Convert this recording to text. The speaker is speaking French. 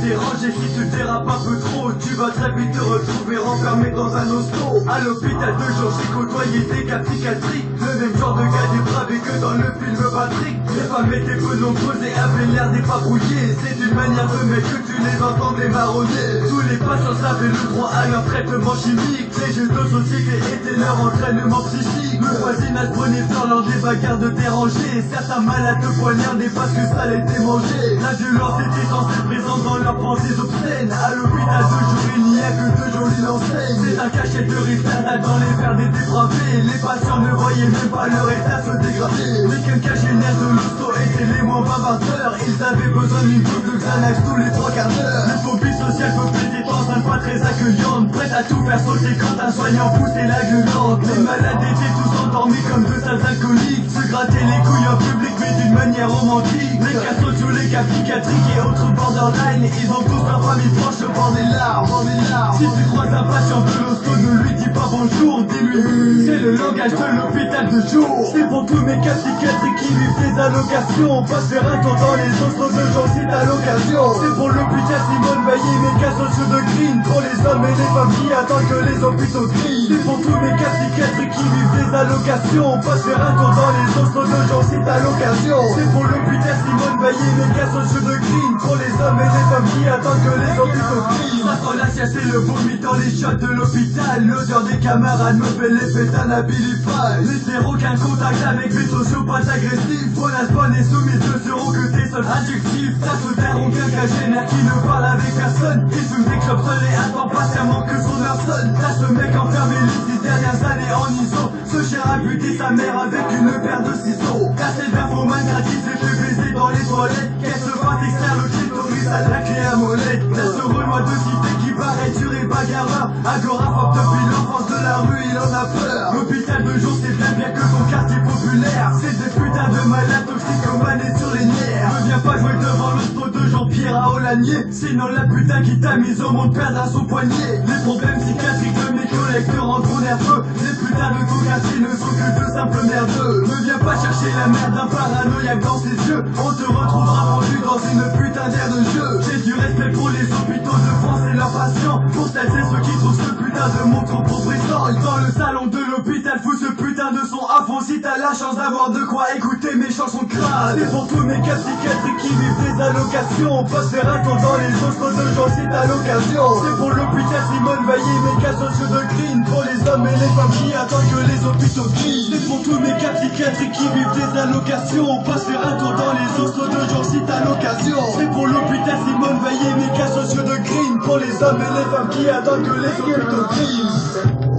déranger. Si tu dérapes un peu trop, tu vas très vite te retrouver renfermé dans un hosto. À l'hôpital de jour, j'ai côtoyé des cas psychiatriques, le même genre de gars dépravé que dans le film Patrick. Les femmes étaient peu nombreuses et avaient l'air dépapouillées. C'est une manière de mec que tu les entendais marronner. Tous les patients avaient le droit à leur traitement chimique. Les jeux de société étaient leur entraînement psychique. Le voisinage prenait sur leur des bagarres de dérangés. Certains malades de poignardaient parce que ça les démangeait. La violence était censée présente dans leurs pensées obscènes. À l'hôpital de jour, il n'y a que de jolies enseignes. C'est un cachet de Ritalin dans les verres des dépravés. Les patients ne voyaient même pas leur état se dégrader. Les quinquagénaires de l'hosto étaient les moins bavardeurs. Ils avaient besoin d'une coupe de Xanax tous les 3 quarts d'heure. Les phobies sociales peuplées d'étances pas très accueillantes, prêtes à tout faire sauter quand un soignant poussait la gueulante. Les malades étaient tous endormis comme de sales alcooliques, se grattaient les couilles en public mais d'une manière romantique. Les cas sociaux, les cas psychiatriques et autres borderline, ils ont tous leur famille proche au bord des larmes. Si tu croises un patient de l'hosto, ne lui dis pas bonjour, dis-lui c'est le langage de l'hôpital de jour. C'est pour tous mes cas psychiatriques qui vivent des allocations. Passe faire un tour dans les hostos de jour si t'as l'occasion. C'est pour l'hôpital Simone Veillé, mes cas sociaux de crime, pour les hommes et les femmes qui attendent que les hôpitaux crient. C'est pour tous mes cas psychiatriques qui vivent des allocations. Passe faire un tour dans les hostos de jour si t'as l'occasion. C'est pour l'hôpital Simone Veillé, mes cas sociaux de crime, pour les hommes et les femmes qui attendent que les hôpitaux crient. Ça sent la chiasse et le vomi dans les shots de l'hôpital. L'odeur des camarades me fait l'effet d'un habilify. Les zéros qu'un contact avec des sociopathes agressifs. Bonasse bonne et soumise, ne seront que tes seuls adjectifs. Ça se déroule qu'un cagénaire qui ne parle avec personne. Il fume des clopes seuls et attend patiemment que son heure sonne. Là ce mec enfermé les 6 dernières années en ISO. Ce cher a buté sa mère avec une paire de ciseaux. Cassé d'infoman gratis et fait baiser dans les toilettes. Qu'elle se fasse extraire le clitoris à la clé à molette. Là ce renois de cité qui paraît dur et bagarreur. Agoraphobe depuis l'enfance de la rue, il en a peur. L'hôpital de jour c'est bien que son quartier populaire. C'est des putains de malades toxicomanes et sur les nerfs. Ne viens pas jouer devant l'hosto de Jean-Pierre à Olagnier, sinon la putain qui t'a mise au monde perdra son poignet. Les problèmes psychiatriques de mes collègues te rendront nerveux. Les putains de ton quartier ne sont que de simples merdeux. Ne viens pas chercher la merde d'un paranoïaque dans ses yeux. On te retrouvera pendu dans une putain d'air de jeu. J'ai du respect pour les hôpitaux de France et leurs patients. Pour celles et ceux qui trouvent ce putain de monde trop oppressant. Dans le salon de l'hôpital, fous ce putain de son à fond. Si t'as la chance d'avoir de quoi écouter mes chansons crades. C'est pour tous mes cas psychiatriques qui vivent des allocations. Passe faire un tour dans les hostos de gens si t'as l'occasion. C'est pour l'hôpital Simone Veillé, mes cas sociaux de crime, pour les hommes et les femmes qui attendent que les hôpitaux crient. C'est pour tous mes cas psychiatriques qui vivent des allocations. Passe faire un tour dans les hostos de gens si t'as l'occasion. C'est pour l'hôpital Simone Veillé, mes cas sociaux de crime, pour les hommes et les femmes qui attendent que les hôpitaux crient.